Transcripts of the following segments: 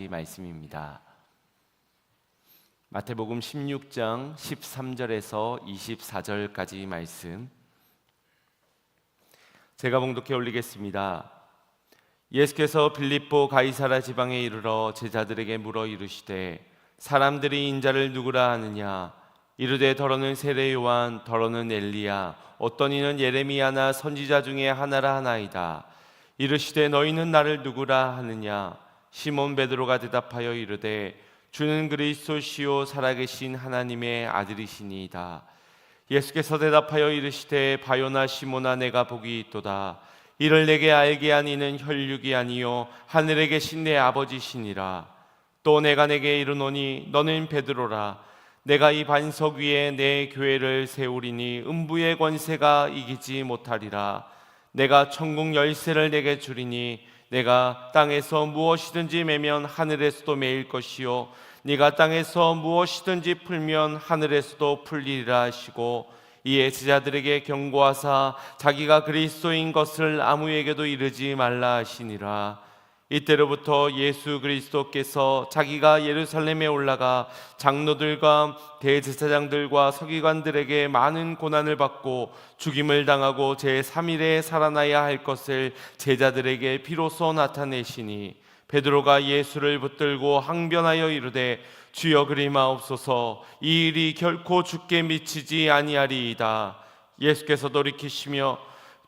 말씀입니다. 마태복음 16장 13절에서 24절까지 말씀 제가 봉독해 올리겠습니다. 예수께서 빌립보 가이사랴 지방에 이르러 제자들에게 물어 이르시되 사람들이 인자를 누구라 하느냐? 이르되 더러는 세례 요한, 더러는 엘리야, 어떤 이는 예레미야나 선지자 중에 하나라 하나이다. 이르시되 너희는 나를 누구라 하느냐? 시몬 베드로가 대답하여 이르되 주는 그리스도시요 살아계신 하나님의 아들이시니이다. 예수께서 대답하여 이르시되 바요나 시몬아, 내가 복이 있도다. 이를 내게 알게 한 이는 혈육이 아니요 하늘에 계신 내 아버지시니라. 또 내가 내게 이르노니 너는 베드로라. 내가 이 반석 위에 내 교회를 세우리니 음부의 권세가 이기지 못하리라. 내가 천국 열쇠를 내게 주리니 내가 땅에서 무엇이든지 매면 하늘에서도 매일 것이요 네가 땅에서 무엇이든지 풀면 하늘에서도 풀리리라 하시고, 이에 제자들에게 경고하사 자기가 그리스도인 것을 아무에게도 이르지 말라 하시니라. 이때로부터 예수 그리스도께서 자기가 예루살렘에 올라가 장로들과 대제사장들과 서기관들에게 많은 고난을 받고 죽임을 당하고 제3일에 살아나야 할 것을 제자들에게 비로소 나타내시니, 베드로가 예수를 붙들고 항변하여 이르되 주여 그리마옵소서, 이 일이 결코 주께 미치지 아니하리이다. 예수께서 돌이키시며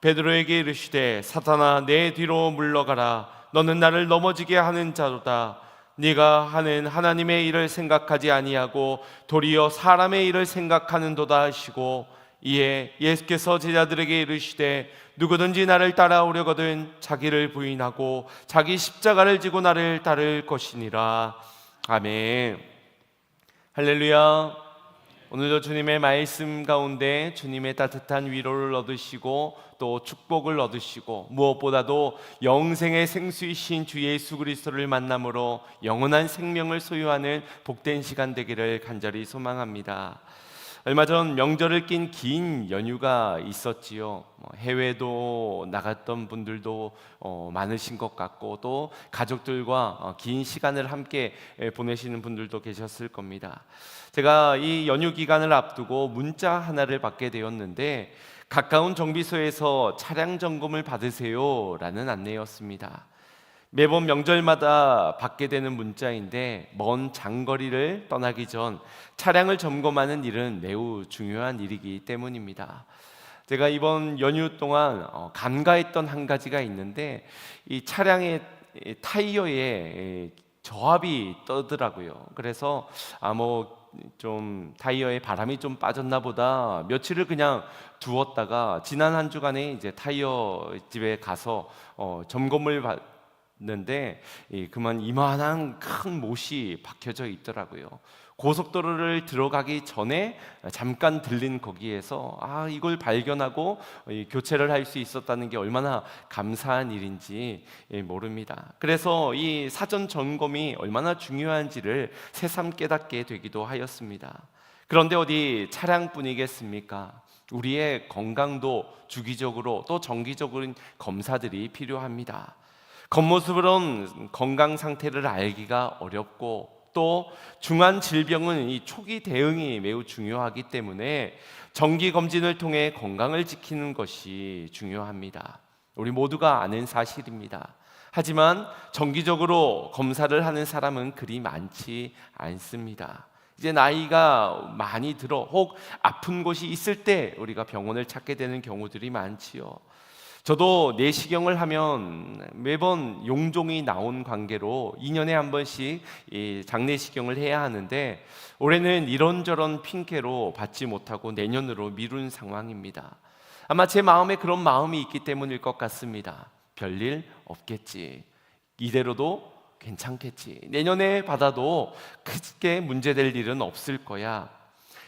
베드로에게 이르시되 사탄아, 내 뒤로 물러가라. 너는 나를 넘어지게 하는 자로다. 네가 하는 하나님의 일을 생각하지 아니하고 도리어 사람의 일을 생각하는도다 하시고, 이에 예수께서 제자들에게 이르시되 누구든지 나를 따라오려거든 자기를 부인하고 자기 십자가를 지고 나를 따를 것이니라. 아멘. 할렐루야. 오늘도 주님의 말씀 가운데 주님의 따뜻한 위로를 얻으시고 또 축복을 얻으시고 무엇보다도 영생의 생수이신 주 예수 그리스도를 만남으로 영원한 생명을 소유하는 복된 시간 되기를 간절히 소망합니다. 얼마 전 명절을 낀 긴 연휴가 있었지요. 해외도 나갔던 분들도 많으신 것 같고 또 가족들과 긴 시간을 함께 보내시는 분들도 계셨을 겁니다. 제가 이 연휴 기간을 앞두고 문자 하나를 받게 되었는데, 가까운 정비소에서 차량 점검을 받으세요 라는 안내였습니다. 매번 명절마다 받게 되는 문자인데, 먼 장거리를 떠나기 전 차량을 점검하는 일은 매우 중요한 일이기 때문입니다. 제가 이번 연휴 동안 간과했던 한 가지가 있는데, 이 차량의 타이어에 저압이 떠더라고요. 그래서 좀 타이어에 바람이 좀 빠졌나 보다 며칠을 그냥 두었다가 지난 한 주간에 이제 타이어 집에 가서 점검을 받는데 그만 이만한 큰 못이 박혀져 있더라고요. 고속도로를 들어가기 전에 잠깐 들린 거기에서 이걸 발견하고 교체를 할 수 있었다는 게 얼마나 감사한 일인지 모릅니다. 그래서 이 사전 점검이 얼마나 중요한지를 새삼 깨닫게 되기도 하였습니다. 그런데 어디 차량뿐이겠습니까? 우리의 건강도 주기적으로 또 정기적인 검사들이 필요합니다. 겉모습으로는 건강 상태를 알기가 어렵고 또 중한 질병은 이 초기 대응이 매우 중요하기 때문에 정기 검진을 통해 건강을 지키는 것이 중요합니다. 우리 모두가 아는 사실입니다. 하지만 정기적으로 검사를 하는 사람은 그리 많지 않습니다. 이제 나이가 많이 들어 혹 아픈 곳이 있을 때 우리가 병원을 찾게 되는 경우들이 많지요. 저도 내시경을 하면 매번 용종이 나온 관계로 2년에 한 번씩 장내시경을 해야 하는데, 올해는 이런저런 핑계로 받지 못하고 내년으로 미룬 상황입니다. 아마 제 마음에 그런 마음이 있기 때문일 것 같습니다. 별일 없겠지, 이대로도 괜찮겠지, 내년에 받아도 크게 문제될 일은 없을 거야.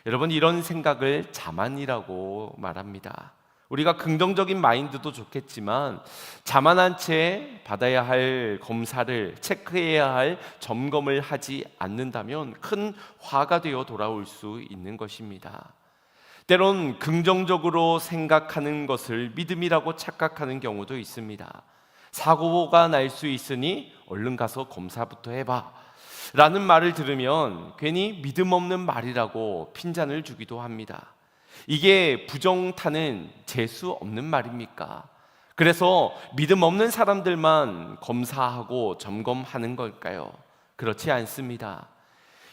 여러분, 이런 생각을 자만이라고 말합니다. 우리가 긍정적인 마인드도 좋겠지만 자만한 채 받아야 할 검사를, 체크해야 할 점검을 하지 않는다면 큰 화가 되어 돌아올 수 있는 것입니다. 때론 긍정적으로 생각하는 것을 믿음이라고 착각하는 경우도 있습니다. 사고가 날 수 있으니 얼른 가서 검사부터 해봐 라는 말을 들으면 괜히 믿음 없는 말이라고 핀잔을 주기도 합니다. 이게 부정타는 재수 없는 말입니까? 그래서 믿음 없는 사람들만 검사하고 점검하는 걸까요? 그렇지 않습니다.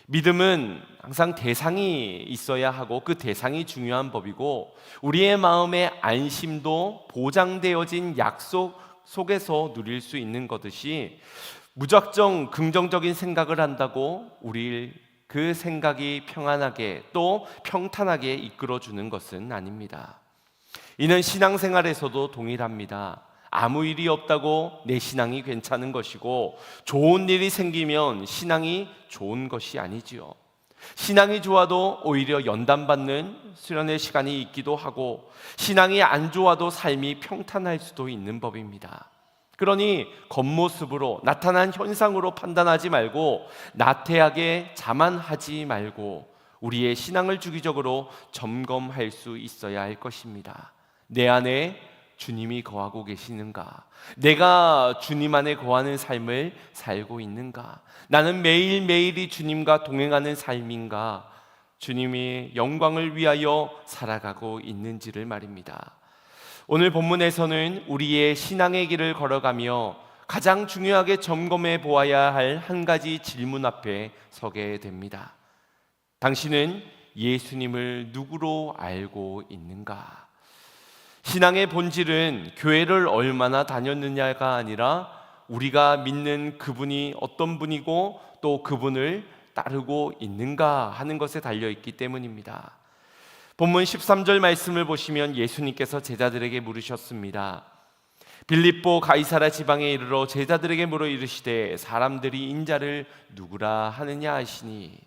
믿음은 항상 대상이 있어야 하고 그 대상이 중요한 법이고, 우리의 마음의 안심도 보장되어진 약속 속에서 누릴 수 있는 것이지, 무작정 긍정적인 생각을 한다고 우리 그 생각이 평안하게 또 평탄하게 이끌어주는 것은 아닙니다. 이는 신앙생활에서도 동일합니다. 아무 일이 없다고 내 신앙이 괜찮은 것이고, 좋은 일이 생기면 신앙이 좋은 것이 아니지요. 신앙이 좋아도 오히려 연단받는 수련의 시간이 있기도 하고, 신앙이 안 좋아도 삶이 평탄할 수도 있는 법입니다. 그러니 겉모습으로 나타난 현상으로 판단하지 말고, 나태하게 자만하지 말고 우리의 신앙을 주기적으로 점검할 수 있어야 할 것입니다. 내 안에 주님이 거하고 계시는가? 내가 주님 안에 거하는 삶을 살고 있는가? 나는 매일매일이 주님과 동행하는 삶인가? 주님이 영광을 위하여 살아가고 있는지를 말입니다. 오늘 본문에서는 우리의 신앙의 길을 걸어가며 가장 중요하게 점검해 보아야 할 한 가지 질문 앞에 서게 됩니다. 당신은 예수님을 누구로 알고 있는가? 신앙의 본질은 교회를 얼마나 다녔느냐가 아니라 우리가 믿는 그분이 어떤 분이고 또 그분을 따르고 있는가 하는 것에 달려있기 때문입니다. 본문 13절 말씀을 보시면 예수님께서 제자들에게 물으셨습니다. 빌립보 가이사라 지방에 이르러 제자들에게 물어 이르시되 사람들이 인자를 누구라 하느냐 하시니,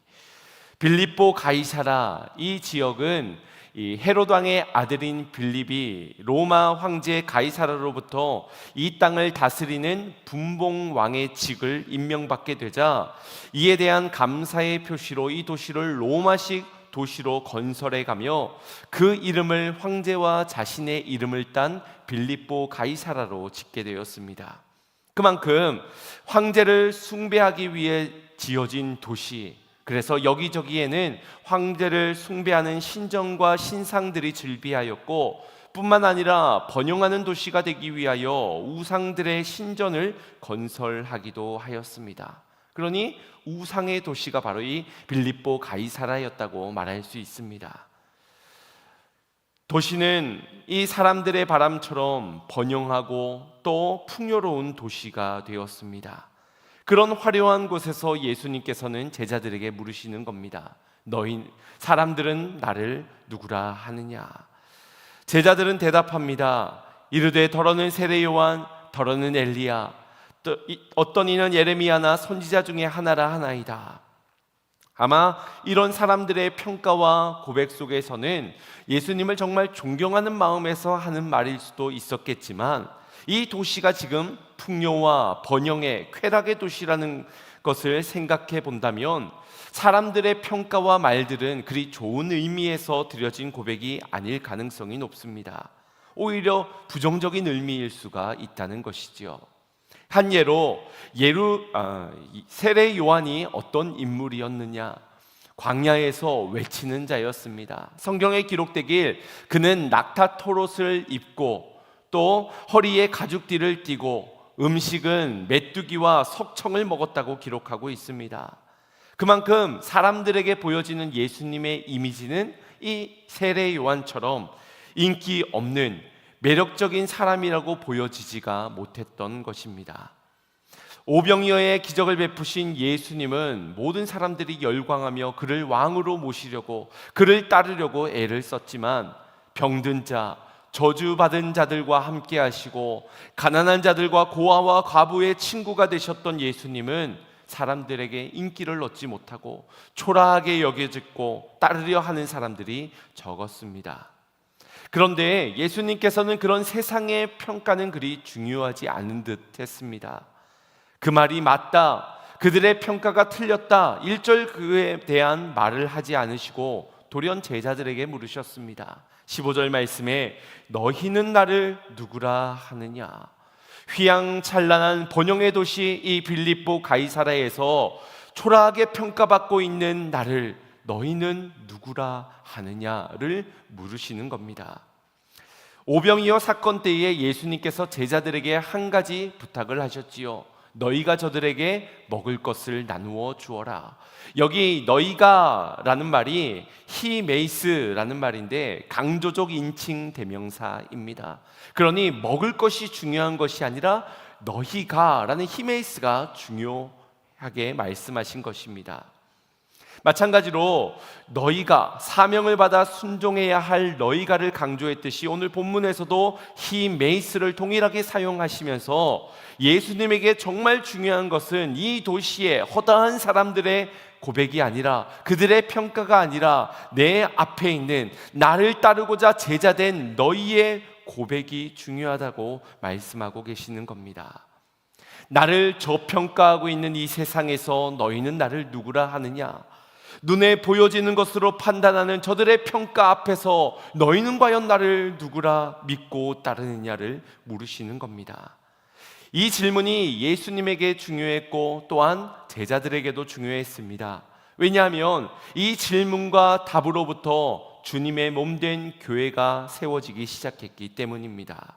빌립보 가이사라 이 지역은 이 헤롯 왕의 아들인 빌립이 로마 황제 가이사라로부터 이 땅을 다스리는 분봉 왕의 직을 임명받게 되자, 이에 대한 감사의 표시로 이 도시를 로마식 도시로 건설해 가며 그 이름을 황제와 자신의 이름을 딴 빌립보 가이사라로 짓게 되었습니다. 그만큼 황제를 숭배하기 위해 지어진 도시, 그래서 여기저기에는 황제를 숭배하는 신전과 신상들이 즐비하였고, 뿐만 아니라 번영하는 도시가 되기 위하여 우상들의 신전을 건설하기도 하였습니다. 그러니 우상의 도시가 바로 이 빌립보 가이사라였다고 말할 수 있습니다. 도시는 이 사람들의 바람처럼 번영하고 또 풍요로운 도시가 되었습니다. 그런 화려한 곳에서 예수님께서는 제자들에게 물으시는 겁니다. 너희 사람들은 나를 누구라 하느냐? 제자들은 대답합니다. 이르되 더러는 세례 요한, 더러는 엘리야, 또 어떤 이는 예레미야나 선지자 중에 하나라 하나이다. 아마 이런 사람들의 평가와 고백 속에서는 예수님을 정말 존경하는 마음에서 하는 말일 수도 있었겠지만, 이 도시가 지금 풍요와 번영의 쾌락의 도시라는 것을 생각해 본다면 사람들의 평가와 말들은 그리 좋은 의미에서 드려진 고백이 아닐 가능성이 높습니다. 오히려 부정적인 의미일 수가 있다는 것이지요. 한 예로 세례 요한이 어떤 인물이었느냐? 광야에서 외치는 자였습니다. 성경에 기록되길 그는 낙타토롯을 입고 또 허리에 가죽띠를 띠고 음식은 메뚜기와 석청을 먹었다고 기록하고 있습니다. 그만큼 사람들에게 보여지는 예수님의 이미지는 이 세례 요한처럼 인기 없는 매력적인 사람이라고 보여지지가 못했던 것입니다. 오병이어의 기적을 베푸신 예수님은 모든 사람들이 열광하며 그를 왕으로 모시려고, 그를 따르려고 애를 썼지만, 병든 자, 저주받은 자들과 함께 하시고 가난한 자들과 고아와 과부의 친구가 되셨던 예수님은 사람들에게 인기를 얻지 못하고 초라하게 여겨졌고 따르려 하는 사람들이 적었습니다. 그런데 예수님께서는 그런 세상의 평가는 그리 중요하지 않은 듯 했습니다. 그 말이 맞다, 그들의 평가가 틀렸다, 일절 그에 대한 말을 하지 않으시고 돌연 제자들에게 물으셨습니다. 15절 말씀에 너희는 나를 누구라 하느냐? 휘황찬란한 번영의 도시 이 빌립보 가이사라에서 초라하게 평가받고 있는 나를 너희는 누구라 하느냐를 물으시는 겁니다. 오병이어 사건 때에 예수님께서 제자들에게 한 가지 부탁을 하셨지요. 너희가 저들에게 먹을 것을 나누어 주어라. 여기 너희가 라는 말이 히메이스라는 말인데 강조적 인칭 대명사입니다. 그러니 먹을 것이 중요한 것이 아니라 너희가 라는 히메이스가 중요하게 말씀하신 것입니다. 마찬가지로 너희가 사명을 받아 순종해야 할 너희가를 강조했듯이 오늘 본문에서도 히메이스를 동일하게 사용하시면서 예수님에게 정말 중요한 것은 이 도시의 허다한 사람들의 고백이 아니라, 그들의 평가가 아니라 내 앞에 있는 나를 따르고자 제자된 너희의 고백이 중요하다고 말씀하고 계시는 겁니다. 나를 저평가하고 있는 이 세상에서 너희는 나를 누구라 하느냐? 눈에 보여지는 것으로 판단하는 저들의 평가 앞에서 너희는 과연 나를 누구라 믿고 따르느냐를 물으시는 겁니다. 이 질문이 예수님에게 중요했고 또한 제자들에게도 중요했습니다. 왜냐하면 이 질문과 답으로부터 주님의 몸된 교회가 세워지기 시작했기 때문입니다.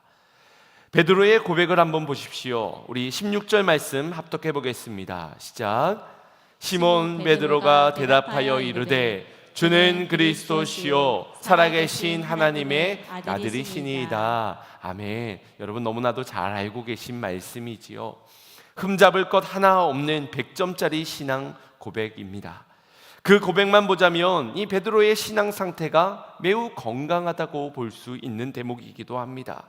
베드로의 고백을 한번 보십시오. 우리 16절 말씀 합독해 보겠습니다. 시작. 시몬 베드로가 대답하여 이르되 주는 그리스도시요 살아계신 하나님의 아들이시니이다. 아멘. 여러분 너무나도 잘 알고 계신 말씀이지요. 흠잡을 것 하나 없는 100점짜리 신앙 고백입니다. 그 고백만 보자면 이 베드로의 신앙 상태가 매우 건강하다고 볼 수 있는 대목이기도 합니다.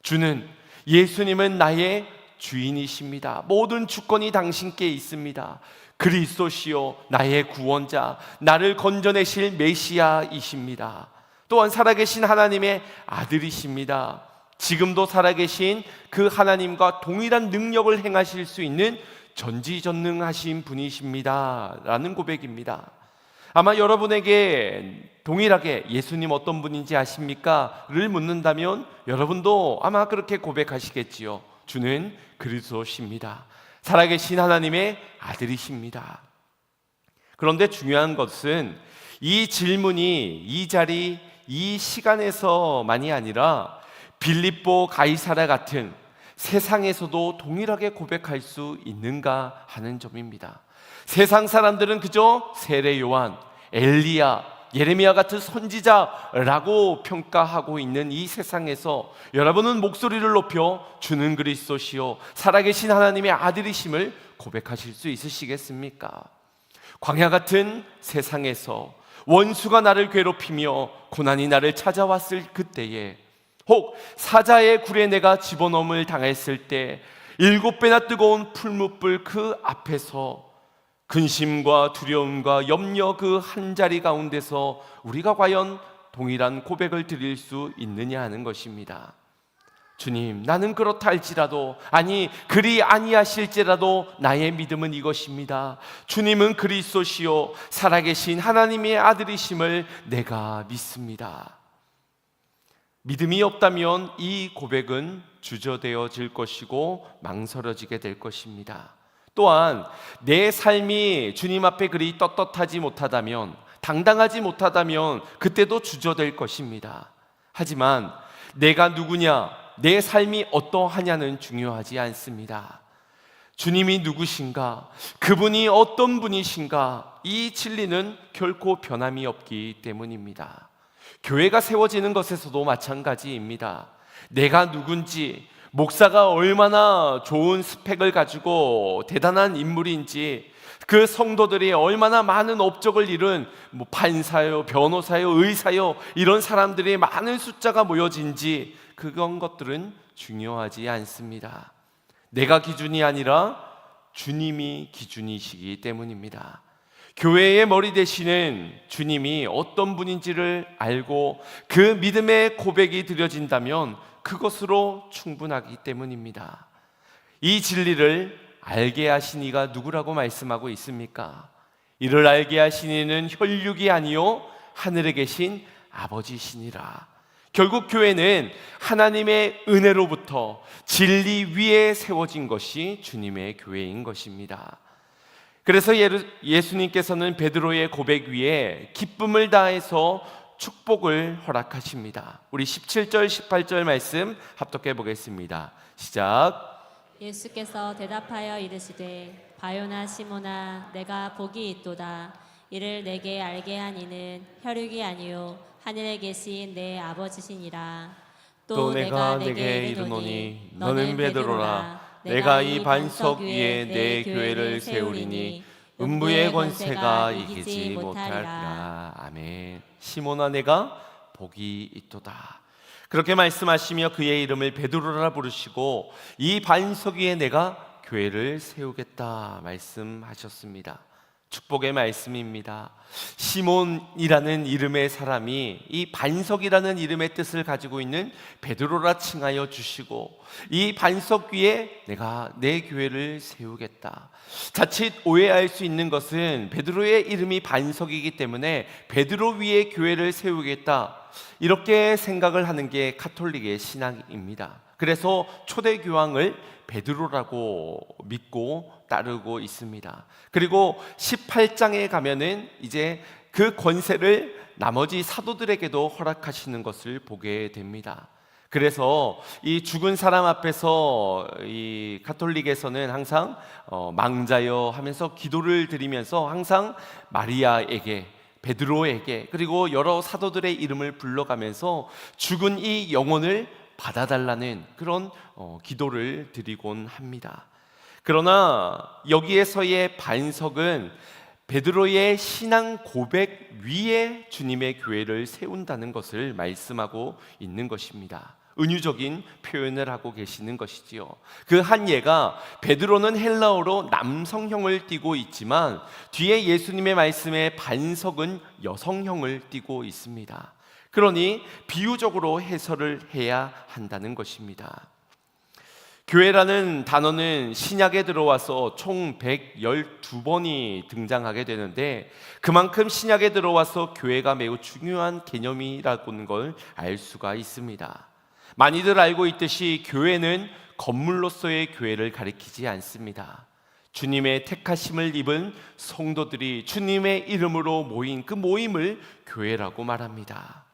주는, 예수님은 나의 주인이십니다. 모든 주권이 당신께 있습니다. 그리스도시요 나의 구원자, 나를 건져내실 메시아이십니다. 또한 살아계신 하나님의 아들이십니다. 지금도 살아계신 그 하나님과 동일한 능력을 행하실 수 있는 전지전능하신 분이십니다 라는 고백입니다. 아마 여러분에게 동일하게 예수님 어떤 분인지 아십니까? 를 묻는다면 여러분도 아마 그렇게 고백하시겠지요. 주는 그리스도십니다. 살아계신 하나님의 아들이십니다. 그런데 중요한 것은 이 질문이 이 자리, 이 시간에서만이 아니라 빌립보 가이사라 같은 세상에서도 동일하게 고백할 수 있는가 하는 점입니다. 세상 사람들은 그저 세례 요한, 엘리야, 예레미야 같은 선지자라고 평가하고 있는 이 세상에서 여러분은 목소리를 높여 주는 그리스도시요 살아계신 하나님의 아들이심을 고백하실 수 있으시겠습니까? 광야 같은 세상에서 원수가 나를 괴롭히며 고난이 나를 찾아왔을 그때에, 혹 사자의 굴에 내가 집어넣음을 당했을 때 7배나 뜨거운 풀무불 그 앞에서 근심과 두려움과 염려 그 한자리 가운데서 우리가 과연 동일한 고백을 드릴 수 있느냐 하는 것입니다. 주님, 나는 그렇다 할지라도, 아니 그리 아니하실지라도 나의 믿음은 이것입니다. 주님은 그리스도시요 살아계신 하나님의 아들이심을 내가 믿습니다. 믿음이 없다면 이 고백은 주저되어질 것이고 망설여지게 될 것입니다. 또한 내 삶이 주님 앞에 그리 떳떳하지 못하다면, 당당하지 못하다면 그때도 주저될 것입니다. 하지만 내가 누구냐, 내 삶이 어떠하냐는 중요하지 않습니다. 주님이 누구신가, 그분이 어떤 분이신가, 이 진리는 결코 변함이 없기 때문입니다. 교회가 세워지는 것에서도 마찬가지입니다. 내가 누군지, 목사가 얼마나 좋은 스펙을 가지고 대단한 인물인지, 그 성도들이 얼마나 많은 업적을 이룬 판사요, 변호사요, 의사요, 이런 사람들이 많은 숫자가 모여진지, 그런 것들은 중요하지 않습니다. 내가 기준이 아니라 주님이 기준이시기 때문입니다. 교회의 머리 되시는 주님이 어떤 분인지를 알고 그 믿음의 고백이 드려진다면 그것으로 충분하기 때문입니다. 이 진리를 알게 하신 이가 누구라고 말씀하고 있습니까? 이를 알게 하신 이는 혈육이 아니요 하늘에 계신 아버지시니라. 결국 교회는 하나님의 은혜로부터 진리 위에 세워진 것이 주님의 교회인 것입니다. 그래서 예수님께서는 베드로의 고백 위에 기쁨을 다해서 축복을 허락하십니다. 우리 17절 18절 말씀 합독해 보겠습니다. 시작. 예수께서 대답하여 이르시되 바요나 시몬아 내가 복이 있도다. 이를 내게 알게 한 이는 혈육이 아니요 하늘에 계신 내 아버지시니라. 또 내가 내게 이르노니 너는 베드로라. 내가 이 반석 위에 내 교회를 세우리니 음부의 권세가 이기지 못하리라. 아멘. 시몬아 내가 복이 있도다. 그렇게 말씀하시며 그의 이름을 베드로라 부르시고 이 반석 위에 내가 교회를 세우겠다 말씀하셨습니다. 축복의 말씀입니다. 시몬이라는 이름의 사람이 이 반석이라는 이름의 뜻을 가지고 있는 베드로라 칭하여 주시고 이 반석 위에 내가 내 교회를 세우겠다. 자칫 오해할 수 있는 것은 베드로의 이름이 반석이기 때문에 베드로 위에 교회를 세우겠다 이렇게 생각을 하는 게 가톨릭의 신앙입니다. 그래서 초대 교황을 베드로라고 믿고 따르고 있습니다. 그리고 18장에 가면은 이제 그 권세를 나머지 사도들에게도 허락하시는 것을 보게 됩니다. 그래서 이 죽은 사람 앞에서 이 가톨릭에서는 항상 망자여 하면서 기도를 드리면서 항상 마리아에게 베드로에게 그리고 여러 사도들의 이름을 불러가면서 죽은 이 영혼을 받아달라는 그런 기도를 드리곤 합니다. 그러나 여기에서의 반석은 베드로의 신앙 고백 위에 주님의 교회를 세운다는 것을 말씀하고 있는 것입니다. 은유적인 표현을 하고 계시는 것이지요. 그 한 예가 베드로는 헬라어로 남성형을 띠고 있지만 뒤에 예수님의 말씀에 반석은 여성형을 띠고 있습니다. 그러니 비유적으로 해설을 해야 한다는 것입니다. 교회라는 단어는 신약에 들어와서 총 112번이 등장하게 되는데 그만큼 신약에 들어와서 교회가 매우 중요한 개념이라는 걸 알 수가 있습니다. 많이들 알고 있듯이 교회는 건물로서의 교회를 가리키지 않습니다. 주님의 택하심을 입은 성도들이 주님의 이름으로 모인 그 모임을 교회라고 말합니다.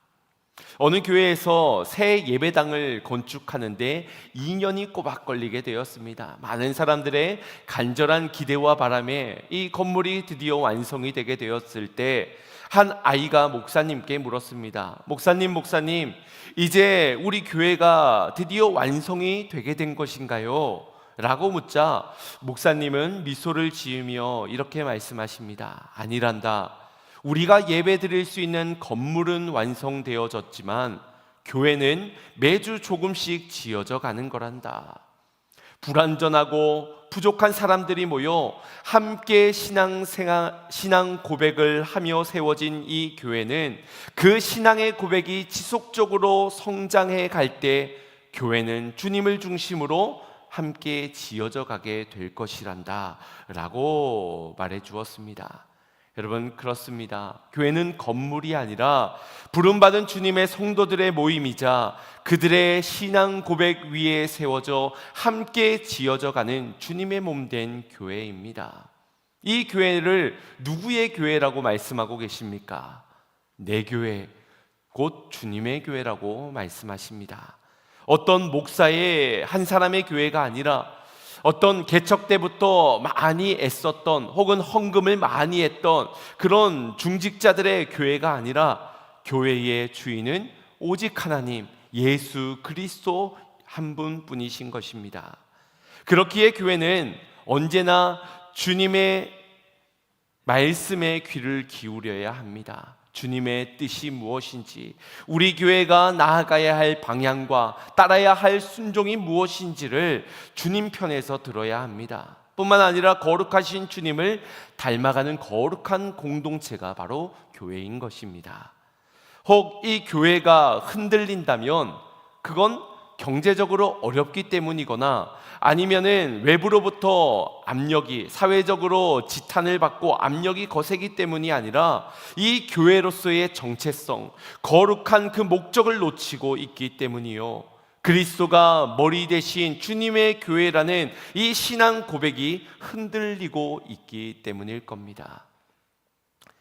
어느 교회에서 새 예배당을 건축하는데 2년이 꼬박 걸리게 되었습니다. 많은 사람들의 간절한 기대와 바람에 이 건물이 드디어 완성이 되게 되었을 때 한 아이가 목사님께 물었습니다. 목사님, 이제 우리 교회가 드디어 완성이 되게 된 것인가요? 라고 묻자 목사님은 미소를 지으며 이렇게 말씀하십니다. 아니란다. 우리가 예배 드릴 수 있는 건물은 완성되어졌지만 교회는 매주 조금씩 지어져 가는 거란다. 불완전하고 부족한 사람들이 모여 함께 신앙 고백을 하며 세워진 이 교회는 그 신앙의 고백이 지속적으로 성장해 갈 때 교회는 주님을 중심으로 함께 지어져 가게 될 것이란다 라고 말해 주었습니다. 여러분, 그렇습니다. 교회는 건물이 아니라 부름받은 주님의 성도들의 모임이자 그들의 신앙 고백 위에 세워져 함께 지어져 가는 주님의 몸된 교회입니다. 이 교회를 누구의 교회라고 말씀하고 계십니까? 내 교회, 곧 주님의 교회라고 말씀하십니다. 어떤 목사의 한 사람의 교회가 아니라 어떤 개척 때부터 많이 애썼던 혹은 헌금을 많이 했던 그런 중직자들의 교회가 아니라 교회의 주인은 오직 하나님 예수 그리스도 한 분뿐이신 것입니다. 그렇기에 교회는 언제나 주님의 말씀에 귀를 기울여야 합니다. 주님의 뜻이 무엇인지, 우리 교회가 나아가야 할 방향과 따라야 할 순종이 무엇인지를 주님 편에서 들어야 합니다. 뿐만 아니라 거룩하신 주님을 닮아가는 거룩한 공동체가 바로 교회인 것입니다. 혹 이 교회가 흔들린다면 그건 경제적으로 어렵기 때문이거나 아니면은 외부로부터 압력이, 사회적으로 지탄을 받고 압력이 거세기 때문이 아니라 이 교회로서의 정체성, 거룩한 그 목적을 놓치고 있기 때문이요, 그리스도가 머리 대신 주님의 교회라는 이 신앙 고백이 흔들리고 있기 때문일 겁니다.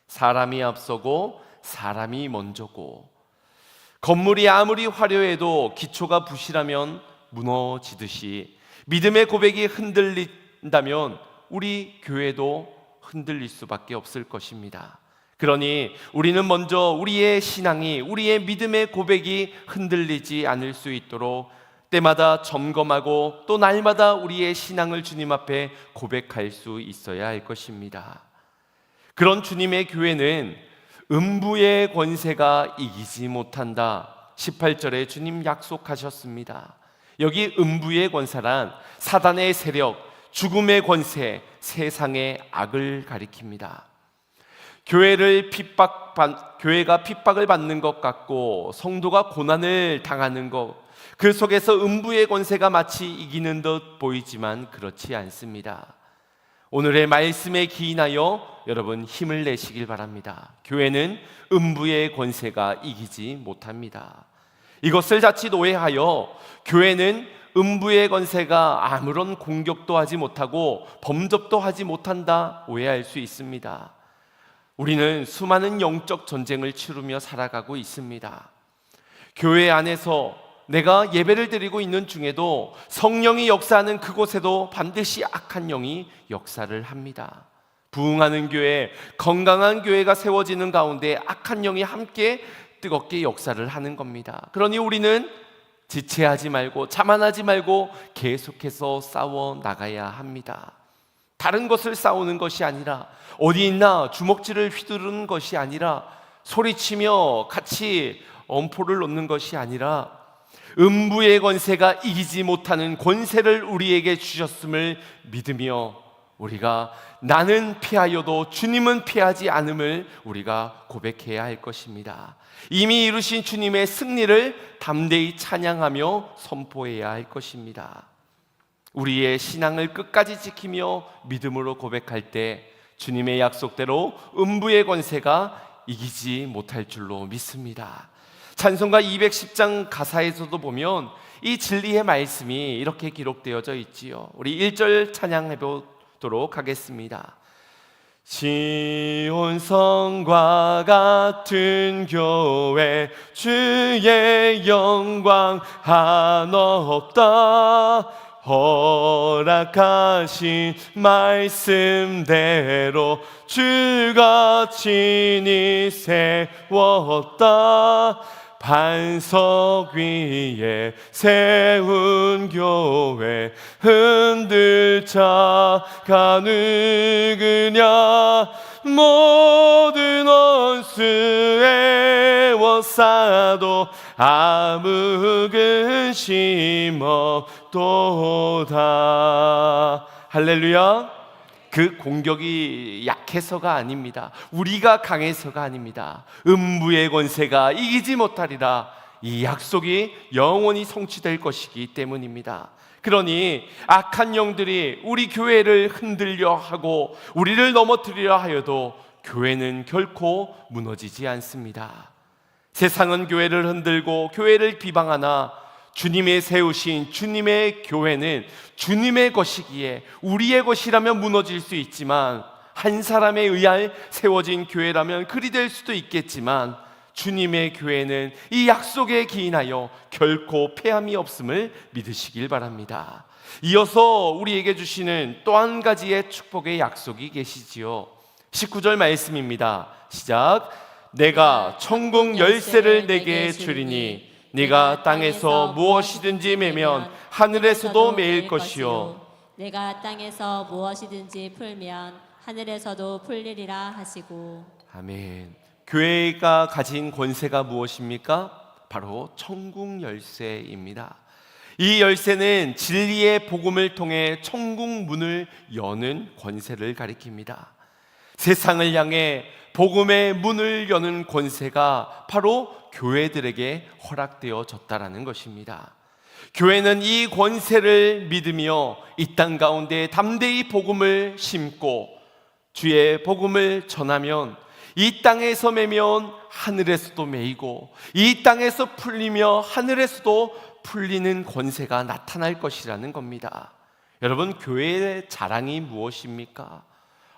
사람이 앞서고 사람이 먼저고, 건물이 아무리 화려해도 기초가 부실하면 무너지듯이 믿음의 고백이 흔들린다면 우리 교회도 흔들릴 수밖에 없을 것입니다. 그러니 우리는 먼저 우리의 신앙이, 우리의 믿음의 고백이 흔들리지 않을 수 있도록 때마다 점검하고 또 날마다 우리의 신앙을 주님 앞에 고백할 수 있어야 할 것입니다. 그런 주님의 교회는 음부의 권세가 이기지 못한다. 18절에 주님 약속하셨습니다. 여기 음부의 권세란 사단의 세력, 죽음의 권세, 세상의 악을 가리킵니다. 교회가 핍박을 받는 것 같고 성도가 고난을 당하는 것, 그 속에서 음부의 권세가 마치 이기는 듯 보이지만 그렇지 않습니다. 오늘의 말씀에 기인하여 여러분 힘을 내시길 바랍니다. 교회는 음부의 권세가 이기지 못합니다. 이것을 자칫 오해하여 교회는 음부의 권세가 아무런 공격도 하지 못하고 범접도 하지 못한다 오해할 수 있습니다. 우리는 수많은 영적 전쟁을 치르며 살아가고 있습니다. 교회 안에서 내가 예배를 드리고 있는 중에도 성령이 역사하는 그곳에도 반드시 악한 영이 역사를 합니다. 부흥하는 교회, 건강한 교회가 세워지는 가운데 악한 영이 함께 뜨겁게 역사를 하는 겁니다. 그러니 우리는 지체하지 말고 자만하지 말고 계속해서 싸워 나가야 합니다. 다른 것을 싸우는 것이 아니라, 어디 있나 주먹질을 휘두르는 것이 아니라, 소리치며 같이 엄포를 놓는 것이 아니라, 음부의 권세가 이기지 못하는 권세를 우리에게 주셨음을 믿으며 우리가 나는 피하여도 주님은 피하지 않음을 우리가 고백해야 할 것입니다. 이미 이루신 주님의 승리를 담대히 찬양하며 선포해야 할 것입니다. 우리의 신앙을 끝까지 지키며 믿음으로 고백할 때 주님의 약속대로 음부의 권세가 이기지 못할 줄로 믿습니다. 찬송가 210장 가사에서도 보면 이 진리의 말씀이 이렇게 기록되어져 있지요. 우리 1절 찬양해 보도록 하겠습니다. 시온성과 같은 교회, 주의 영광 한없다. 허락하신 말씀대로 주가 친히 세웠다. 반석 위에 세운 교회, 흔들 자가 누구냐. 모든 원수의 워싸도 아무 근심 없도다. 할렐루야. 그 공격이 약해서가 아닙니다. 우리가 강해서가 아닙니다. 음부의 권세가 이기지 못하리라. 이 약속이 영원히 성취될 것이기 때문입니다. 그러니 악한 영들이 우리 교회를 흔들려 하고 우리를 넘어뜨리려 하여도 교회는 결코 무너지지 않습니다. 세상은 교회를 흔들고 교회를 비방하나 주님의 세우신 주님의 교회는 주님의 것이기에 우리의 것이라면 무너질 수 있지만, 한 사람에 의해 세워진 교회라면 그리 될 수도 있겠지만, 주님의 교회는 이 약속에 기인하여 결코 패함이 없음을 믿으시길 바랍니다. 이어서 우리에게 주시는 또 한 가지의 축복의 약속이 계시지요. 19절 말씀입니다. 시작. 내가 천국 열쇠를 내게 주리니 네가 땅에서 무엇이든지 매면 하늘에서도 매일 것이요, 내가 땅에서 무엇이든지 풀면 하늘에서도 풀리리라 하시고. 아멘. 교회가 가진 권세가 무엇입니까? 바로 천국 열쇠입니다. 이 열쇠는 진리의 복음을 통해 천국 문을 여는 권세를 가리킵니다. 세상을 향해 복음의 문을 여는 권세가 바로 교회들에게 허락되어졌다라는 것입니다. 교회는 이 권세를 믿으며 이 땅 가운데 담대히 복음을 심고 주의 복음을 전하면 이 땅에서 매면 하늘에서도 매이고 이 땅에서 풀리며 하늘에서도 풀리는 권세가 나타날 것이라는 겁니다. 여러분, 교회의 자랑이 무엇입니까?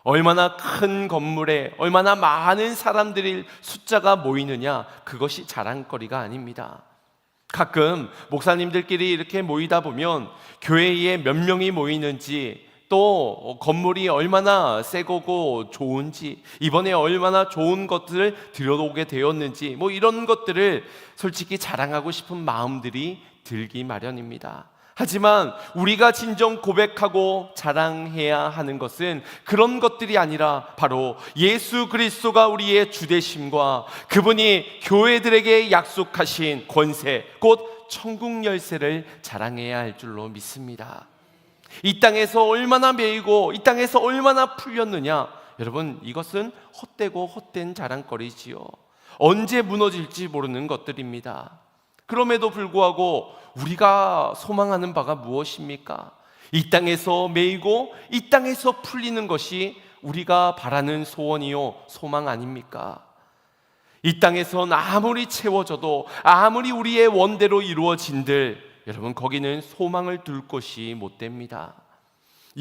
얼마나 큰 건물에 얼마나 많은 사람들이 숫자가 모이느냐, 그것이 자랑거리가 아닙니다. 가끔 목사님들끼리 이렇게 모이다 보면 교회에 몇 명이 모이는지, 또 건물이 얼마나 새 거고 좋은지, 이번에 얼마나 좋은 것들을 들여오게 되었는지, 이런 것들을 솔직히 자랑하고 싶은 마음들이 들기 마련입니다. 하지만 우리가 진정 고백하고 자랑해야 하는 것은 그런 것들이 아니라 바로 예수 그리스도가 우리의 주되심과 그분이 교회들에게 약속하신 권세, 곧 천국 열쇠를 자랑해야 할 줄로 믿습니다. 이 땅에서 얼마나 매이고 이 땅에서 얼마나 풀렸느냐, 여러분, 이것은 헛되고 헛된 자랑거리지요. 언제 무너질지 모르는 것들입니다. 그럼에도 불구하고 우리가 소망하는 바가 무엇입니까? 이 땅에서 매이고 이 땅에서 풀리는 것이 우리가 바라는 소원이요 소망 아닙니까? 이 땅에선 아무리 채워져도, 아무리 우리의 원대로 이루어진들, 여러분, 거기는 소망을 둘 곳이 못 됩니다.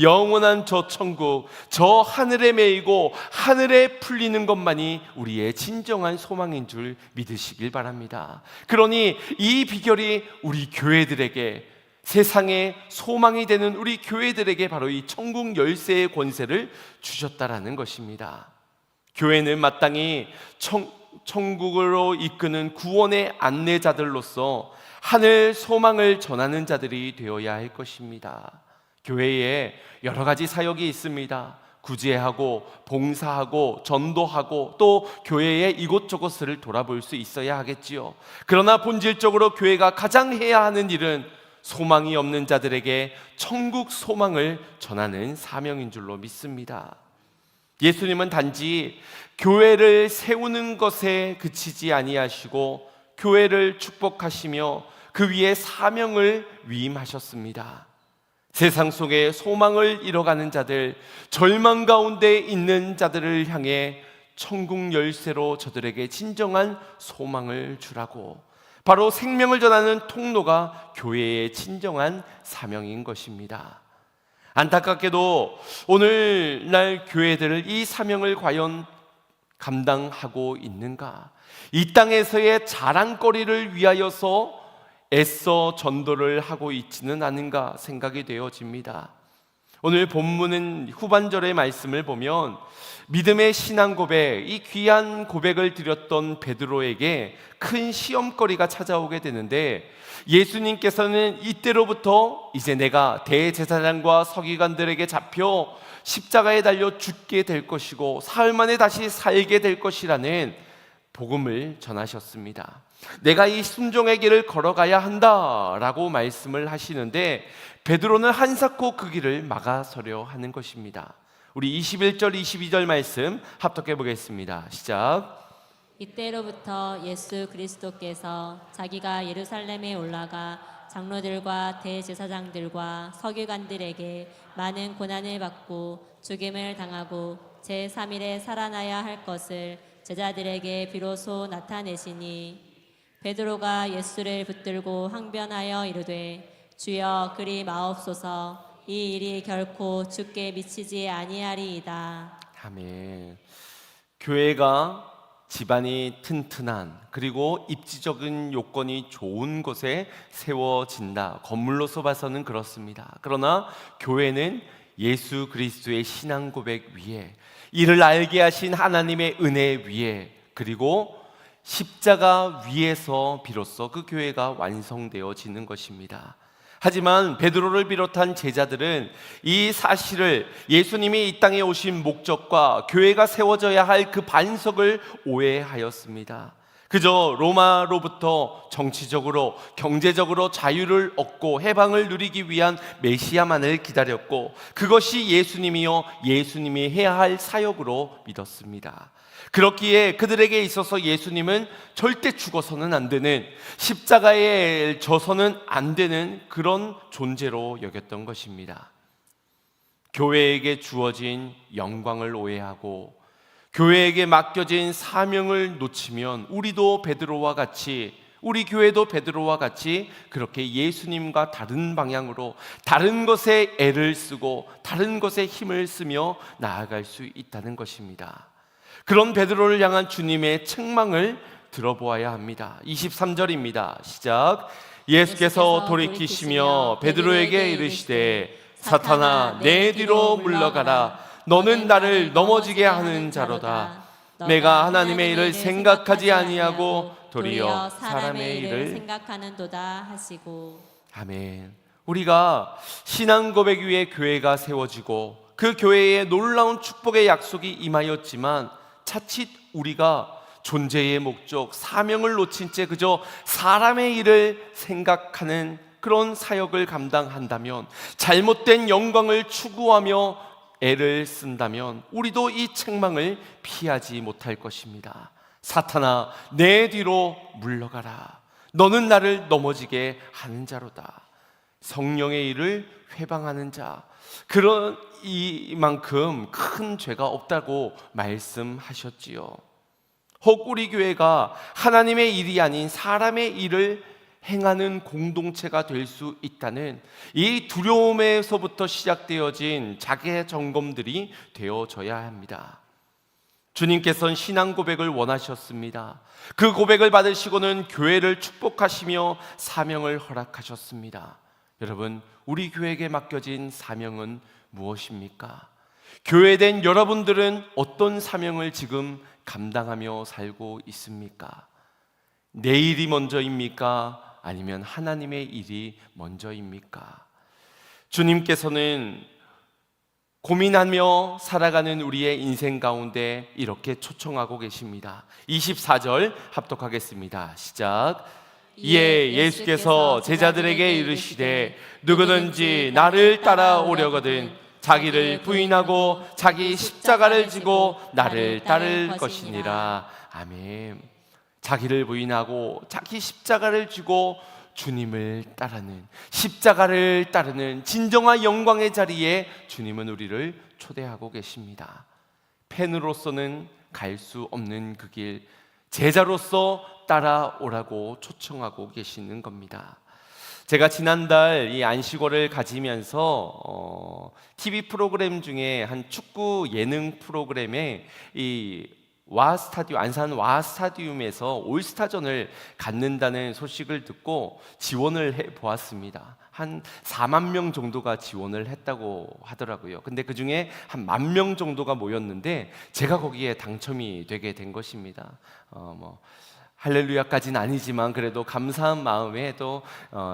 영원한 저 천국, 저 하늘에 매이고 하늘에 풀리는 것만이 우리의 진정한 소망인 줄 믿으시길 바랍니다. 그러니 이 비결이 우리 교회들에게, 세상의 소망이 되는 우리 교회들에게 바로 이 천국 열쇠의 권세를 주셨다라는 것입니다. 교회는 마땅히 천국으로 이끄는 구원의 안내자들로서 하늘 소망을 전하는 자들이 되어야 할 것입니다. 교회에 여러 가지 사역이 있습니다. 구제하고 봉사하고 전도하고 또 교회의 이곳저곳을 돌아볼 수 있어야 하겠지요. 그러나 본질적으로 교회가 가장 해야 하는 일은 소망이 없는 자들에게 천국 소망을 전하는 사명인 줄로 믿습니다. 예수님은 단지 교회를 세우는 것에 그치지 아니하시고 교회를 축복하시며 그 위에 사명을 위임하셨습니다. 세상 속에 소망을 잃어가는 자들, 절망 가운데 있는 자들을 향해 천국 열쇠로 저들에게 진정한 소망을 주라고, 바로 생명을 전하는 통로가 교회의 진정한 사명인 것입니다. 안타깝게도 오늘날 교회들을 이 사명을 과연 감당하고 있는가? 이 땅에서의 자랑거리를 위하여서 애써 전도를 하고 있지는 않은가 생각이 되어집니다. 오늘 본문은 후반절의 말씀을 보면 믿음의 신앙 고백, 이 귀한 고백을 드렸던 베드로에게 큰 시험거리가 찾아오게 되는데, 예수님께서는 이때로부터 이제 내가 대제사장과 서기관들에게 잡혀 십자가에 달려 죽게 될 것이고 사흘 만에 다시 살게 될 것이라는 복음을 전하셨습니다. 내가 이 순종의 길을 걸어가야 한다라고 말씀을 하시는데, 베드로는 한사코 그 길을 막아서려 하는 것입니다. 우리 21절 22절 말씀 합독해 보겠습니다. 시작. 이때로부터 예수 그리스도께서 자기가 예루살렘에 올라가 장로들과 대제사장들과 서기관들에게 많은 고난을 받고 죽임을 당하고 제3일에 살아나야 할 것을 제자들에게 비로소 나타내시니, 베드로가 예수를 붙들고 항변하여 이르되 주여 그리 마옵소서, 이 일이 결코 주께 미치지 아니하리이다. 아멘. 교회가 집안이 튼튼한, 그리고 입지적인 요건이 좋은 곳에 세워진다. 건물로서 봐서는 그렇습니다. 그러나 교회는 예수 그리스도의 신앙 고백 위에, 이를 알게 하신 하나님의 은혜 위에, 그리고 십자가 위에서 비로소 그 교회가 완성되어지는 것입니다. 하지만 베드로를 비롯한 제자들은 이 사실을, 예수님이 이 땅에 오신 목적과 교회가 세워져야 할 그 반석을 오해하였습니다. 그저 로마로부터 정치적으로, 경제적으로 자유를 얻고 해방을 누리기 위한 메시아만을 기다렸고, 그것이 예수님이요 예수님이 해야 할 사역으로 믿었습니다. 그렇기에 그들에게 있어서 예수님은 절대 죽어서는 안 되는, 십자가에 져서는 안 되는 그런 존재로 여겼던 것입니다. 교회에게 주어진 영광을 오해하고 교회에게 맡겨진 사명을 놓치면 우리도 베드로와 같이, 우리 교회도 베드로와 같이 그렇게 예수님과 다른 방향으로, 다른 것에 애를 쓰고 다른 것에 힘을 쓰며 나아갈 수 있다는 것입니다. 그런 베드로를 향한 주님의 책망을 들어보아야 합니다. 23절입니다. 시작. 예수께서 돌이키시며 베드로에게 이르시되 사탄아 내 뒤로 물러가라. 너는 나를 넘어지게 하는 자로다. 내가 하나님의 일을 생각하지 아니하고 도리어 사람의 일을 생각하는도다 하시고. 아멘. 우리가 신앙 고백 위에 교회가 세워지고 그 교회에 놀라운 축복의 약속이 임하였지만 자칫 우리가 존재의 목적, 사명을 놓친 채 그저 사람의 일을 생각하는 그런 사역을 감당한다면, 잘못된 영광을 추구하며 애를 쓴다면 우리도 이 책망을 피하지 못할 것입니다. 사탄아 내 뒤로 물러가라. 너는 나를 넘어지게 하는 자로다. 성령의 일을 회방하는 자, 그런 이만큼 큰 죄가 없다고 말씀하셨지요. 혹 우리 교회가 하나님의 일이 아닌 사람의 일을 행하는 공동체가 될 수 있다는 이 두려움에서부터 시작되어진 자기 점검들이 되어져야 합니다. 주님께서는 신앙 고백을 원하셨습니다. 그 고백을 받으시고는 교회를 축복하시며 사명을 허락하셨습니다. 여러분, 우리 교회에게 맡겨진 사명은 무엇입니까? 교회된 여러분들은 어떤 사명을 지금 감당하며 살고 있습니까? 내 일이 먼저입니까? 아니면 하나님의 일이 먼저입니까? 주님께서는 고민하며 살아가는 우리의 인생 가운데 이렇게 초청하고 계십니다. 24절 합독하겠습니다. 시작. 이에 예수께서 제자들에게 이르시되 누구든지 나를 따라오려거든 자기를 부인하고 자기 십자가를 지고 나를 따를 것이니라. 아멘. 자기를 부인하고 자기 십자가를 지고 주님을 따르는, 십자가를 따르는 진정한 영광의 자리에 주님은 우리를 초대하고 계십니다. 팬으로서는 갈 수 없는 그 길, 제자로서 따라오라고 초청하고 계시는 겁니다. 제가 지난달 이 안식월을 가지면서 TV 프로그램 중에 한 축구 예능 프로그램에 이 안산 와 스타디움에서 올스타전을 갖는다는 소식을 듣고 지원을 해 보았습니다. 한 4만 명 정도가 지원을 했다고 하더라고요. 근데 그 중에 한 1만 명 정도가 모였는데 제가 거기에 당첨이 되게 된 것입니다. 할렐루야까지는 아니지만 그래도 감사한 마음에 또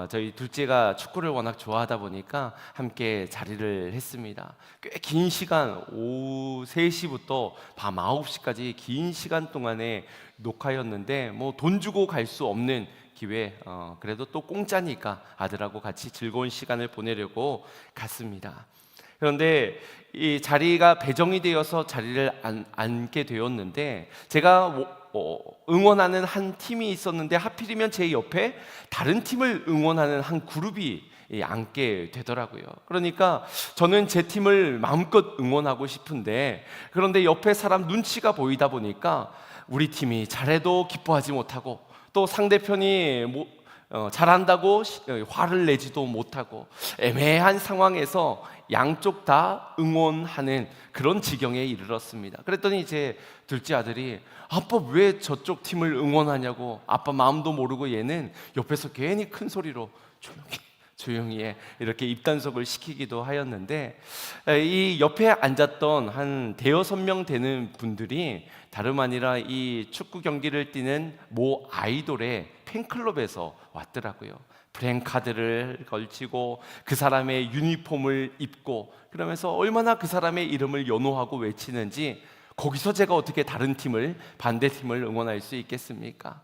저희 둘째가 축구를 워낙 좋아하다 보니까 함께 자리를 했습니다. 꽤 긴 시간, 오후 3시부터 밤 9시까지 긴 시간 동안의 녹화였는데 뭐 돈 주고 갈 수 없는 기회, 그래도 또 공짜니까 아들하고 같이 즐거운 시간을 보내려고 갔습니다. 그런데 이 자리가 배정이 되어서 자리를 앉게 되었는데 제가 응원하는 한 팀이 있었는데 하필이면 제 옆에 다른 팀을 응원하는 한 그룹이 앉게 되더라고요. 그러니까 저는 제 팀을 마음껏 응원하고 싶은데, 그런데 옆에 사람 눈치가 보이다 보니까 우리 팀이 잘해도 기뻐하지 못하고 또 상대편이 잘한다고 화를 내지도 못하고 애매한 상황에서 양쪽 다 응원하는 그런 지경에 이르렀습니다. 그랬더니 제 둘째 아들이 아빠 왜 저쪽 팀을 응원하냐고, 아빠 마음도 모르고 얘는 옆에서 괜히 큰 소리로 조용히 해 이렇게 입단속을 시키기도 하였는데, 이 옆에 앉았던 한 대여섯 명 되는 분들이 다름 아니라 이 축구 경기를 뛰는 모 아이돌의 팬클럽에서 왔더라고요. 프랭카드를 걸치고 그 사람의 유니폼을 입고, 그러면서 얼마나 그 사람의 이름을 연호하고 외치는지 거기서 제가 어떻게 다른 팀을, 반대팀을 응원할 수 있겠습니까?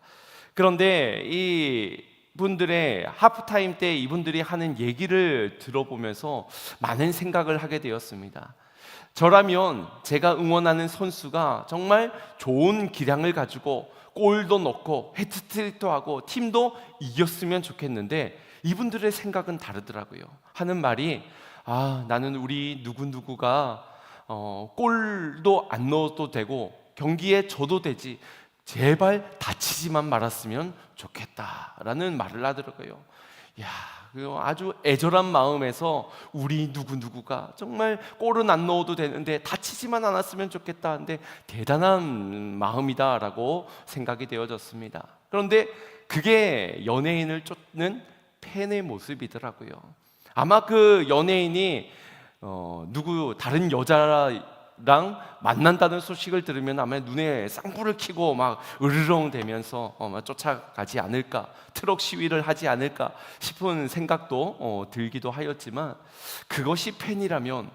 그런데 이 분들의 하프타임 때 이분들이 하는 얘기를 들어보면서 많은 생각을 하게 되었습니다. 저라면 제가 응원하는 선수가 정말 좋은 기량을 가지고 골도 넣고 해트트릭도 하고 팀도 이겼으면 좋겠는데 이분들의 생각은 다르더라고요. 하는 말이 나는 우리 누구누구가 골도 안 넣어도 되고 경기에 져도 되지 제발 다치지만 말았으면 좋겠다라는 말을 하더라고요. 아주 애절한 마음에서 우리 누구누구가 정말 골은 안 넣어도 되는데 다치지만 않았으면 좋겠다 하는데 대단한 마음이다라고 생각이 되어졌습니다. 그런데 그게 연예인을 쫓는 팬의 모습이더라고요. 아마 그 연예인이 다른 여자랑 만난다는 소식을 들으면 아마 눈에 쌍불을 켜고 막 으르렁 대면서 쫓아가지 않을까, 트럭 시위를 하지 않을까 싶은 생각도 들기도 하였지만, 그것이 팬이라면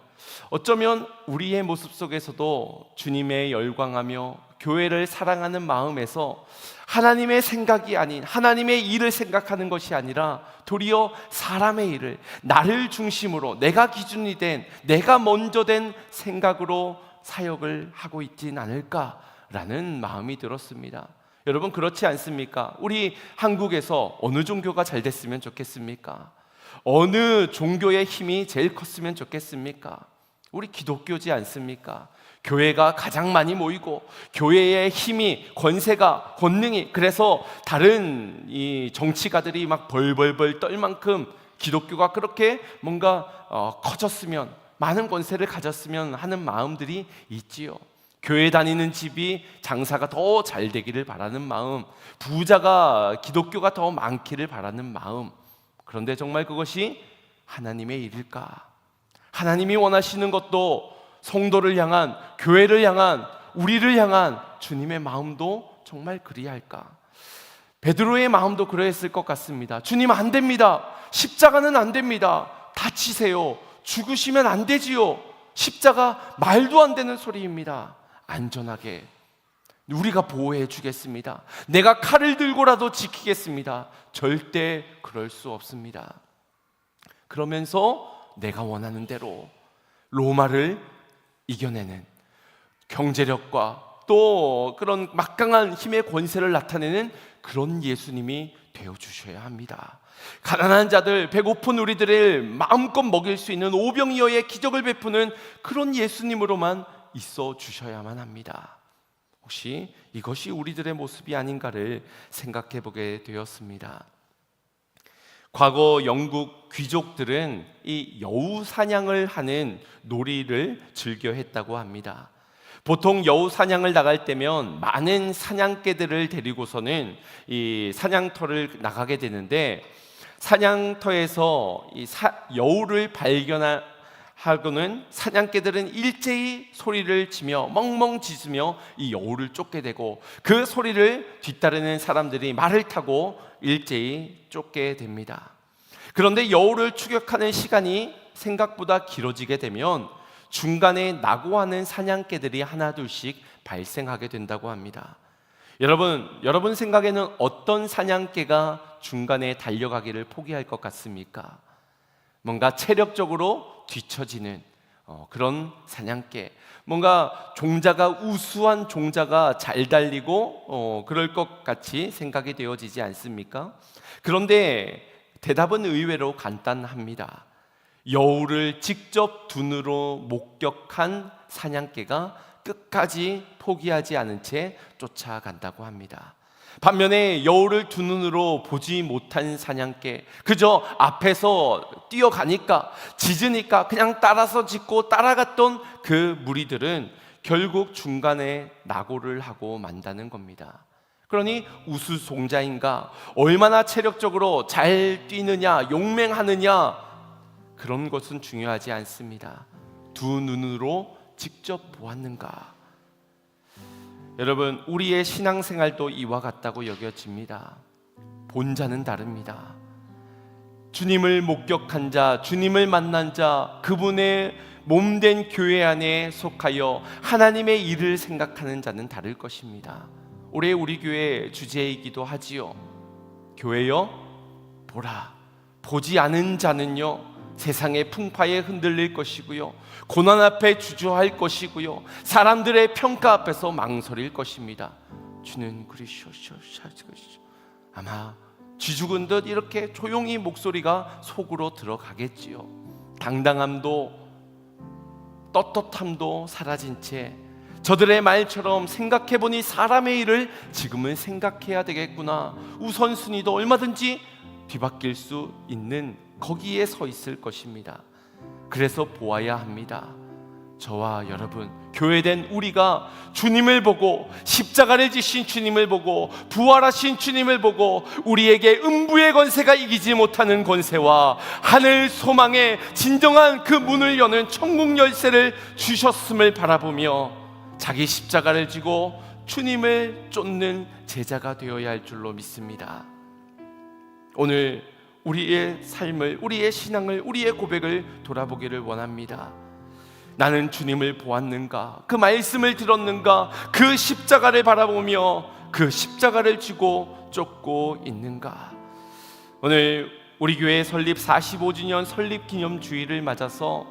어쩌면 우리의 모습 속에서도 주님의 열광하며 교회를 사랑하는 마음에서 하나님의 생각이 아닌 하나님의 일을 생각하는 것이 아니라 도리어 사람의 일을, 나를 중심으로 내가 기준이 된, 내가 먼저 된 생각으로 사역을 하고 있진 않을까라는 마음이 들었습니다. 여러분, 그렇지 않습니까? 우리 한국에서 어느 종교가 잘 됐으면 좋겠습니까? 어느 종교의 힘이 제일 컸으면 좋겠습니까? 우리 기독교지 않습니까? 교회가 가장 많이 모이고 교회의 힘이, 권세가, 권능이, 그래서 다른 이 정치가들이 막 벌벌벌 떨 만큼 기독교가 그렇게 뭔가 커졌으면, 많은 권세를 가졌으면 하는 마음들이 있지요. 교회 다니는 집이 장사가 더 잘 되기를 바라는 마음, 부자가 기독교가 더 많기를 바라는 마음. 그런데 정말 그것이 하나님의 일일까? 하나님이 원하시는 것도 성도를 향한, 교회를 향한, 우리를 향한 주님의 마음도 정말 그리할까? 베드로의 마음도 그러했을 것 같습니다. 주님, 안 됩니다. 십자가는 안 됩니다. 다치세요. 죽으시면 안 되지요. 십자가 말도 안 되는 소리입니다. 안전하게 우리가 보호해 주겠습니다. 내가 칼을 들고라도 지키겠습니다. 절대 그럴 수 없습니다. 그러면서 내가 원하는 대로 로마를 이겨내는 경제력과 또 그런 막강한 힘의 권세를 나타내는 그런 예수님이 되어주셔야 합니다. 가난한 자들, 배고픈 우리들을 마음껏 먹일 수 있는 오병이어의 기적을 베푸는 그런 예수님으로만 있어 주셔야만 합니다. 혹시 이것이 우리들의 모습이 아닌가를 생각해 보게 되었습니다. 과거 영국 귀족들은 이 여우 사냥을 하는 놀이를 즐겨 했다고 합니다. 보통 여우 사냥을 나갈 때면 많은 사냥개들을 데리고서는 이 사냥터를 나가게 되는데, 사냥터에서 이 여우를 발견하고는 사냥개들은 일제히 소리를 치며 멍멍 짖으며 이 여우를 쫓게 되고, 그 소리를 뒤따르는 사람들이 말을 타고 일제히 쫓게 됩니다. 그런데 여우를 추격하는 시간이 생각보다 길어지게 되면 중간에 낙오하는 사냥개들이 하나둘씩 발생하게 된다고 합니다. 여러분 생각에는 어떤 사냥개가 중간에 달려가기를 포기할 것 같습니까? 뭔가 체력적으로 뒤처지는 그런 사냥개, 뭔가 우수한 종자가 잘 달리고 그럴 것 같이 생각이 되어지지 않습니까? 그런데 대답은 의외로 간단합니다. 여우를 직접 눈으로 목격한 사냥개가 끝까지 포기하지 않은 채 쫓아간다고 합니다. 반면에 여우를 두 눈으로 보지 못한 사냥개, 그저 앞에서 뛰어가니까, 짖으니까 그냥 따라서 짖고 따라갔던 그 무리들은 결국 중간에 낙오를 하고 만다는 겁니다. 그러니 우수종자인가, 얼마나 체력적으로 잘 뛰느냐, 용맹하느냐, 그런 것은 중요하지 않습니다. 두 눈으로 직접 보았는가? 여러분, 우리의 신앙생활도 이와 같다고 여겨집니다. 본자는 다릅니다. 주님을 목격한 자, 주님을 만난 자, 그분의 몸된 교회 안에 속하여 하나님의 일을 생각하는 자는 다를 것입니다. 올해 우리 교회 주제이기도 하지요. 교회여 보라, 보지 않은 자는요 세상의 풍파에 흔들릴 것이고요, 고난 앞에 주저할 것이고요, 사람들의 평가 앞에서 망설일 것입니다. 주는 그리시오시오. 아마 쥐죽은 듯 이렇게 조용히 목소리가 속으로 들어가겠지요. 당당함도 떳떳함도 사라진 채 저들의 말처럼 생각해보니 사람의 일을 지금은 생각해야 되겠구나, 우선순위도 얼마든지 뒤바뀔 수 있는 거기에 서 있을 것입니다. 그래서 보아야 합니다. 저와 여러분, 교회된 우리가 주님을 보고, 십자가를 지신 주님을 보고, 부활하신 주님을 보고, 우리에게 음부의 권세가 이기지 못하는 권세와 하늘 소망의 진정한 그 문을 여는 천국 열쇠를 주셨음을 바라보며 자기 십자가를 지고 주님을 쫓는 제자가 되어야 할 줄로 믿습니다. 오늘 우리의 삶을, 우리의 신앙을, 우리의 고백을 돌아보기를 원합니다. 나는 주님을 보았는가? 그 말씀을 들었는가? 그 십자가를 바라보며 그 십자가를 쥐고 쫓고 있는가? 오늘 우리 교회 설립 45주년 설립 기념주일을 맞아서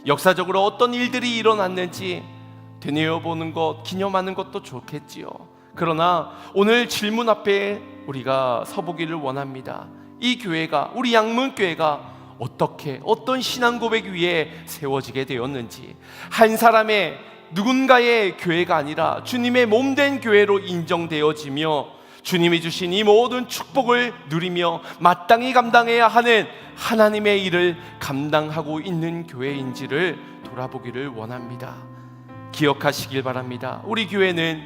역사적으로 어떤 일들이 일어났는지 되뇌어보는 것, 기념하는 것도 좋겠지요. 그러나 오늘 질문 앞에 우리가 서보기를 원합니다. 이 교회가, 우리 양문교회가 어떻게, 어떤 신앙 고백 위에 세워지게 되었는지, 한 사람의 누군가의 교회가 아니라 주님의 몸된 교회로 인정되어지며 주님이 주신 이 모든 축복을 누리며 마땅히 감당해야 하는 하나님의 일을 감당하고 있는 교회인지를 돌아보기를 원합니다. 기억하시길 바랍니다. 우리 교회는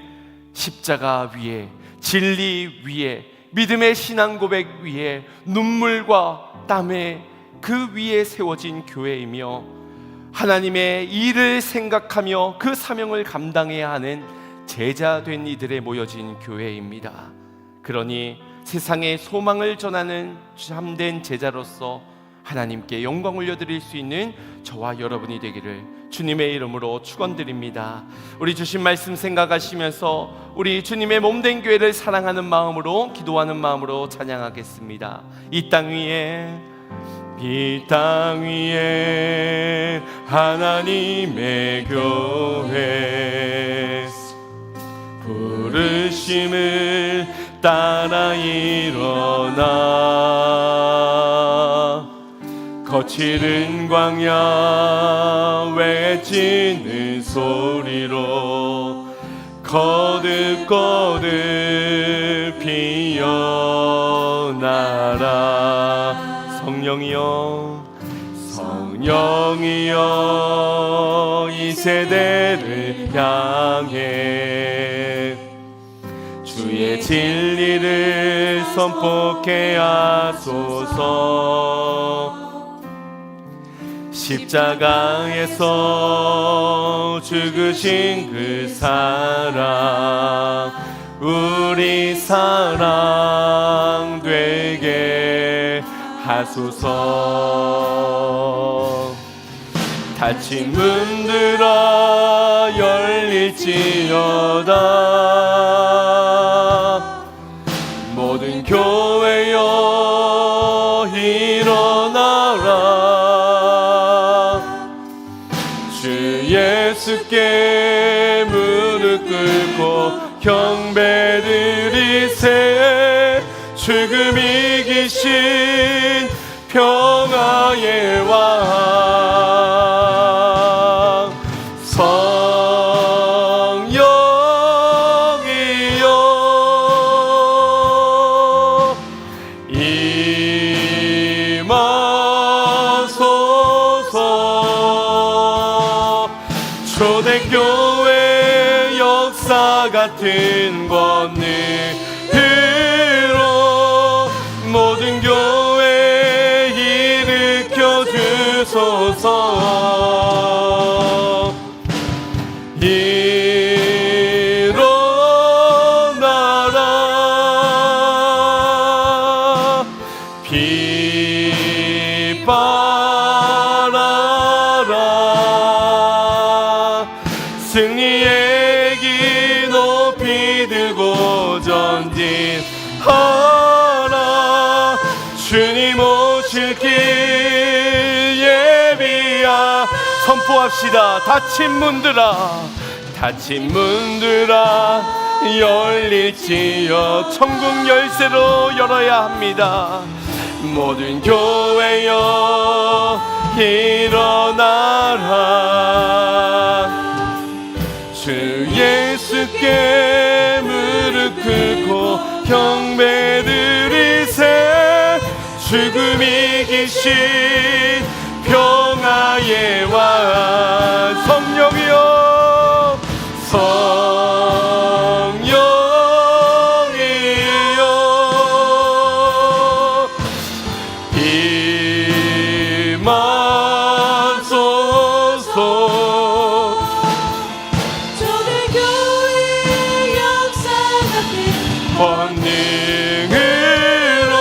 십자가 위에, 진리 위에, 믿음의 신앙 고백 위에, 눈물과 땀에 그 위에 세워진 교회이며 하나님의 일을 생각하며 그 사명을 감당해야 하는 제자된 이들에 모여진 교회입니다. 그러니 세상에 소망을 전하는 참된 제자로서 하나님께 영광 올려드릴 수 있는 저와 여러분이 되기를 주님의 이름으로 축원드립니다. 우리 주신 말씀 생각하시면서 우리 주님의 몸된 교회를 사랑하는 마음으로, 기도하는 마음으로 찬양하겠습니다. 이 땅 위에 하나님의 교회, 부르심을 따라 일어나 거칠은 광야 외치는 소리로 거듭거듭 피어나라. 성령이여, 성령이여, 이 세대를 향해 주의 진리를 선포케 하소서. 십자가에서 죽으신 그 사랑, 우리 사랑 되게 하소서. 닫힌 문들아 열릴지어다. 모든 교회여 일어나라. 주 예수께 무릎 꿇고 경배드리세. 죽음 이기신 평화의 왕, 성령이여 임하소서. 초대교회 역사 같은 권능으로 모든 교회 일으켜 주소서. 일어나라. 비 빨아라. 들고 전진하라. 주님 오실 길 예비야. 선포합시다. 닫힌 문들아 열릴지어. 천국 열쇠로 열어야 합니다. 모든 교회여 일어나라. 주 예수께 무릎 꿇고 경배 드리세. 죽음 이기신 평화의 왕 성령이여, 성령이여 임하소서. 초대교회의 역사 같은 권능으로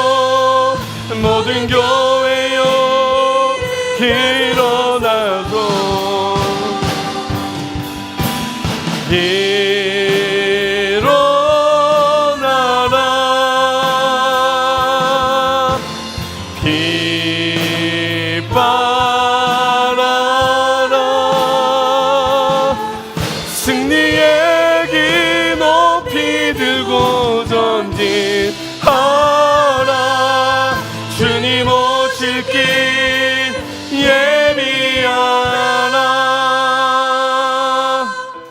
모든 교회여 일어나고 일어나라. 빛발하라. 승리의 길 높이 들고 전진하라. 주님 오실 길 예비하라.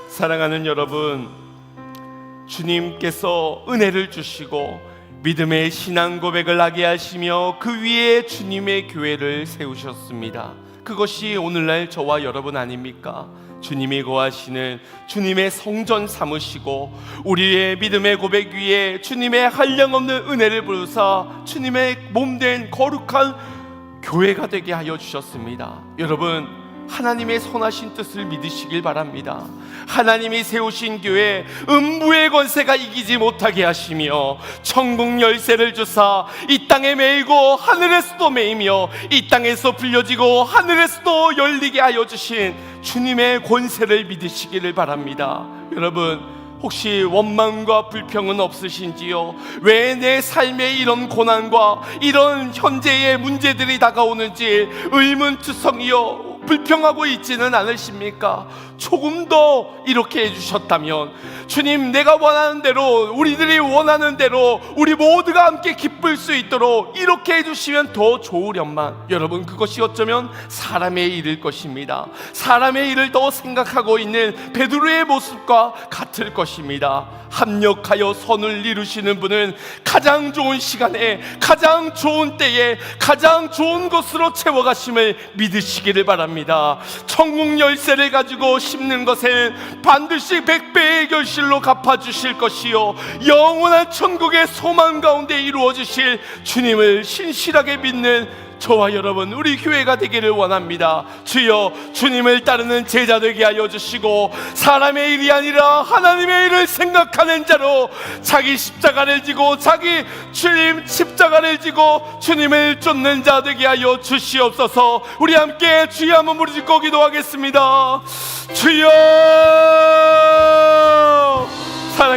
사랑하는 여러분, 주님께서 은혜를 주시고 믿음의 신앙 고백을 하게 하시며 그 위에 주님의 교회를 세우셨습니다. 그것이 오늘날 저와 여러분 아닙니까? 주님이 거하시는 주님의 성전 삼으시고 우리의 믿음의 고백 위에 주님의 한량없는 은혜를 부으사 주님의 몸된 거룩한 교회가 되게 하여 주셨습니다. 여러분, 하나님의 선하신 뜻을 믿으시길 바랍니다. 하나님이 세우신 교회 음부의 권세가 이기지 못하게 하시며 천국 열쇠를 주사 이 땅에 매이고 하늘에서도 매이며 이 땅에서 불려지고 하늘에서도 열리게 하여 주신 주님의 권세를 믿으시기를 바랍니다. 여러분, 혹시 원망과 불평은 없으신지요? 왜 내 삶에 이런 고난과 이런 현재의 문제들이 다가오는지 의문투성이요 불평하고 있지는 않으십니까? 조금 더 이렇게 해주셨다면, 주님, 내가 원하는 대로, 우리들이 원하는 대로 우리 모두가 함께 기쁠 수 있도록 이렇게 해주시면 더 좋으련만. 여러분, 그것이 어쩌면 사람의 일일 것입니다. 사람의 일을 더 생각하고 있는 베드로의 모습과 같을 것입니다. 합력하여 선을 이루시는 분은 가장 좋은 시간에, 가장 좋은 때에, 가장 좋은 것으로 채워가심을 믿으시기를 바랍니다. 천국 열쇠를 가지고 심는 것에는 반드시 100배의 결실로 갚아주실 것이요 영원한 천국의 소망 가운데 이루어주실 주님을 신실하게 믿는 저와 여러분, 우리 교회가 되기를 원합니다. 주여, 주님을 따르는 제자 되게 하여 주시고 사람의 일이 아니라 하나님의 일을 생각하는 자로 자기 십자가를 지고 자기 주님 십자가를 지고 주님을 쫓는 자 되게 하여 주시옵소서. 우리 함께 주여 한번 부르짖고 기도하겠습니다. 주여, 사랑해